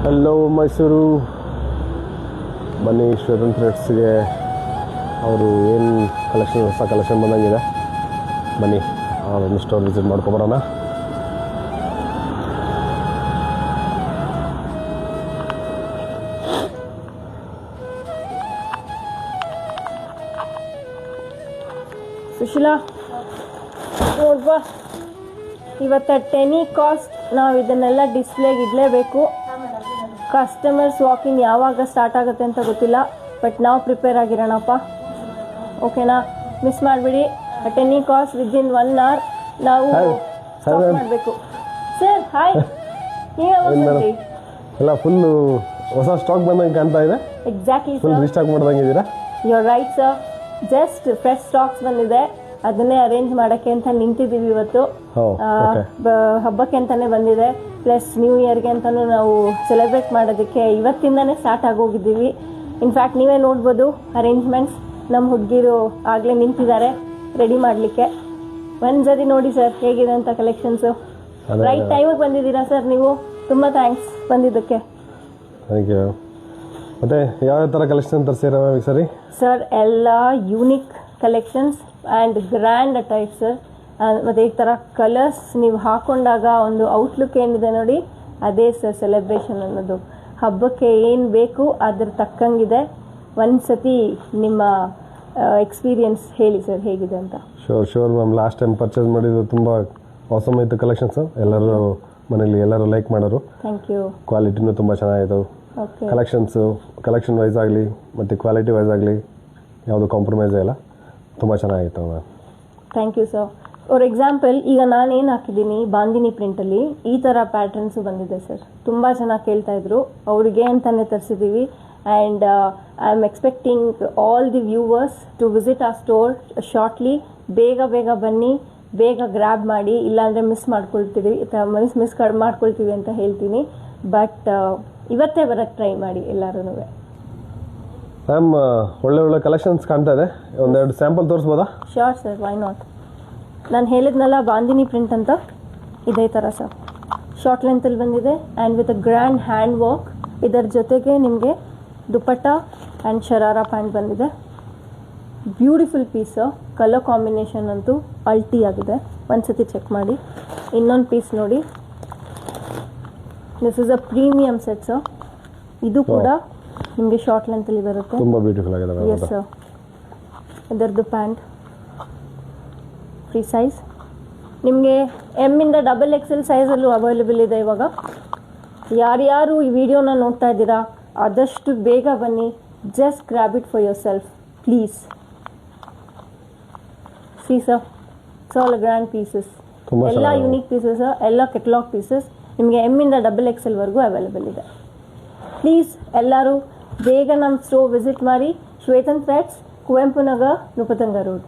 Hello Mysuru. ಬನ್ನಿ ಶ್ವೇತನ್ ಥ್ರೆಡ್ಸ್ಗೆ ಅವರು ಏನು ಹೊಸ ಕಲೆಕ್ಷನ್ ಬಂದಂಗಿದೆ. ಬನ್ನಿ ಅವ್ರೊಂದು ಸ್ಟೋರ್ ವಿಸಿಟ್ ಮಾಡ್ಕೊಬರೋಣ. ಸುಶೀಲಾ ನೋಡ್ಬಾ, ಇವತ್ತು ಟೆನಿ ಕಾಸ್ಟ್ ನಾವು ಇದನ್ನೆಲ್ಲ ಡಿಸ್ಪ್ಲೇಗೆ ಇಡಲೇಬೇಕು. ಕಸ್ಟಮರ್ಸ್ ವಾಕಿಂಗ್ ಯಾವಾಗ ಸ್ಟಾರ್ಟ್ ಆಗುತ್ತೆ ಅಂತ ಗೊತ್ತಿಲ್ಲ, ಬಟ್ ನಾವು ಪ್ರಿಪೇರ್ ಆಗಿರೋಣಪ್ಪ. ಓಕೆನಾ? ಮಿಸ್ ಮಾಡಿಬಿಡಿ. ಟೆನಿ ಕಾಸ್ಟ್ ವಿದಿನ್ 1 hour ನಾವು ಸ್ಟಾಪ್ ಮಾಡಬೇಕು. ಸರ್ ಹಾಯ್, ನೀವೇ ಎಲ್ಲ ಫುಲ್ಲು ಹೊಸ ಸ್ಟಾಕ್ ಬಂದಂಗೆ ಕಾಣ್ತಾ ಇದೆ. ಎಕ್ಸಾಕ್ಟ್ಲಿ ಫುಲ್ ರೀಸ್ಟಾಕ್ ಮಾಡ್ದಂಗೆ ಇದ್ದೀರಾ. You are right sir. Just fresh stocks ಬಂದಿದೆ, ಅದನ್ನೇ ಅರೇಂಜ್ ಮಾಡೋಕ್ಕೆ ಅಂತ ನಿಂತಿದ್ದೀವಿ ಇವತ್ತು. ಹಬ್ಬಕ್ಕೆ ಅಂತಾನೆ ಬಂದಿದೆ, ಪ್ಲಸ್ ನ್ಯೂ ಇಯರ್ಗೆ ಅಂತಲೂ ನಾವು ಸೆಲೆಬ್ರೇಟ್ ಮಾಡೋದಕ್ಕೆ ಇವತ್ತಿಂದನೇ ಸ್ಟಾರ್ಟ್ ಆಗೋಗಿದ್ದೀವಿ. ಇನ್ಫ್ಯಾಕ್ಟ್ ನೀವೇ ನೋಡ್ಬೋದು ಅರೇಂಜ್ಮೆಂಟ್ಸ್. ನಮ್ಮ ಹುಡುಗಿರು ಆಗಲೇ ನಿಂತಿದ್ದಾರೆ ರೆಡಿ ಮಾಡಲಿಕ್ಕೆ. ಒಂದ್ಸರಿ ನೋಡಿ ಸರ್ ಹೇಗಿದೆ ಅಂತ ಕಲೆಕ್ಷನ್ಸು. ರೈಟ್ ಟೈಮಿಗೆ ಬಂದಿದ್ದೀರಾ ಸರ್ ನೀವು. ತುಂಬ ಥ್ಯಾಂಕ್ಸ್ ಬಂದಿದ್ದಕ್ಕೆ. Thank you. ಮತ್ತು ಯಾವ ಥರ ಕಲೆಕ್ಷನ್ ತರಿಸಿರೋ ಸರಿ ಸರ್? ಎಲ್ಲ ಯೂನಿಕ್ ಕಲೆಕ್ಷನ್ಸ್ ಆ್ಯಂಡ್ ಗ್ರ್ಯಾಂಡ್ ಅಟೈಪ್ ಸರ್. ಮತ್ತು ಈ ಥರ ಕಲರ್ಸ್ ನೀವು ಹಾಕೊಂಡಾಗ ಒಂದು ಔಟ್ಲುಕ್ ಏನಿದೆ ನೋಡಿ, ಅದೇ ಸರ್ ಸೆಲೆಬ್ರೇಷನ್ ಅನ್ನೋದು. ಹಬ್ಬಕ್ಕೆ ಏನು ಬೇಕು ಅದ್ರ ತಕ್ಕಂಗಿದೆ. ಒಂದು ಸತಿ ನಿಮ್ಮ ಎಕ್ಸ್ಪೀರಿಯನ್ಸ್ ಹೇಳಿ ಸರ್ ಹೇಗಿದೆ ಅಂತ. Sure ma'am, last time purchase ಮಾಡಿದ್ದು ತುಂಬ awesome ಇತ್ತು ಕಲೆಕ್ಷನ್ಸು. ಎಲ್ಲರೂ ಮನೇಲಿ ಎಲ್ಲರೂ ಲೈಕ್ ಮಾಡೋರು. Thank you. ಕ್ವಾಲಿಟಿನೂ ತುಂಬ ಚೆನ್ನಾಗಿತ್ತು. ಓಕೆ. ಕಲೆಕ್ಷನ್ ವೈಸ್ ಆಗಲಿ ಮತ್ತು ಕ್ವಾಲಿಟಿ ವೈಸ್ ಆಗಲಿ ಯಾವುದು ಕಾಂಪ್ರಮೈಸ್ ಇಲ್ಲ, ತುಂಬ ಚೆನ್ನಾಗಿತ್ತು ma'am. Thank you sir. For example, ಈಗ ನಾನೇನು ಹಾಕಿದ್ದೀನಿ ಬಾಂದಿನಿ ಪ್ರಿಂಟಲ್ಲಿ ಈ ಥರ ಪ್ಯಾಟರ್ನ್ಸು ಬಂದಿದೆ ಸರ್. ತುಂಬ ಚೆನ್ನಾಗಿ ಕೇಳ್ತಾಯಿದ್ರು, ಅವರಿಗೆ ಅಂತಲೇ ತರಿಸಿದ್ದೀವಿ. And I am expecting all the viewers to visit a store shortly. ಬೇಗ ಬನ್ನಿ, ಬೇಗ ಗ್ರ್ಯಾಬ್ ಮಾಡಿ, ಇಲ್ಲಾಂದರೆ ಮಿಸ್ ಮಾಡ್ಕೊಳ್ತೀವಿ ಅಂತ ಹೇಳ್ತೀನಿ. ಬಟ್ ಇವತ್ತೇ ಬರೋಕ್ಕೆ ಟ್ರೈ ಮಾಡಿ ಎಲ್ಲರೂ. ಮ್ಯಾಮ್, ಒಳ್ಳೆ ಕಲೆಕ್ಷನ್ಸ್ ಕಾಣ್ತಾ ಇದೆ. ಒಂದೆರಡು ಸ್ಯಾಂಪಲ್ ತೋರಿಸ್ಬೋದಾ? Sure sir, why not. ನಾನು ಹೇಳಿದ್ನಲ್ಲ ಬಾಂದಿನಿ ಪ್ರಿಂಟ್ ಅಂತ, ಇದೇ ಥರ ಸರ್ ಶಾರ್ಟ್ ಲೆಂತಲ್ಲಿ ಬಂದಿದೆ and with a grand hand work. ಇದರ ಜೊತೆಗೆ ನಿಮಗೆ ದುಪಟ್ಟ ಆ್ಯಂಡ್ ಶರಾರಾ ಪ್ಯಾಂಟ್ ಬಂದಿದೆ. Beautiful piece. ಕಲರ್ ಕಾಂಬಿನೇಷನ್ ಅಂತೂ ಅಲ್ಟಿ ಆಗಿದೆ, ಒಂದ್ಸತಿ ಚೆಕ್ ಮಾಡಿ. ಇನ್ನೊಂದು ಪೀಸ್ ನೋಡಿ, this is a premium set sir. ಇದು ಕೂಡ ನಿಮಗೆ ಶಾರ್ಟ್ ಲೆಂತಲ್ಲಿ ಬರುತ್ತೆ. ತುಂಬ ಬ್ಯೂಟಿಫುಲ್ ಆಗಿದೆ. Yes sir. ಇದರದ್ದು ಪ್ಯಾಂಟ್ ಫ್ರೀ ಸೈಜ್ ನಿಮಗೆ ಎಮ್ಮಿಂದ XXL ಸೈಜಲ್ಲೂ ಅವೈಲೇಬಲ್ ಇದೆ ಇವಾಗ. ಯಾರ್ಯಾರು ಈ ವಿಡಿಯೋನ ನೋಡ್ತಾ ಇದ್ದೀರಾ, ಆದಷ್ಟು ಬೇಗ ಬನ್ನಿ. Just grab it for your self please. C sir, it's all grand pieces. ಎಲ್ಲ ಯೂನಿಕ್ ಪೀಸಸ್, ಎಲ್ಲ ಕೆಟಲಾಗ್ ಪೀಸಸ್. ನಿಮಗೆ ಎಮ್ಮಿಂದ XXL ವರೆಗೂ ಅವೈಲೇಬಲ್ ಇದೆ. ಪ್ಲೀಸ್ ಎಲ್ಲರೂ ಬೇಗ ನಮ್ಮ ಸ್ಟೋರ್ ವಿಸಿಟ್ ಮಾಡಿ. ಶ್ವೇತನ್ ಥ್ರೆಡ್ಸ್, ಕುವೆಂಪು ನಗರ್, ನೃಪತಂಗ ರೋಡ್.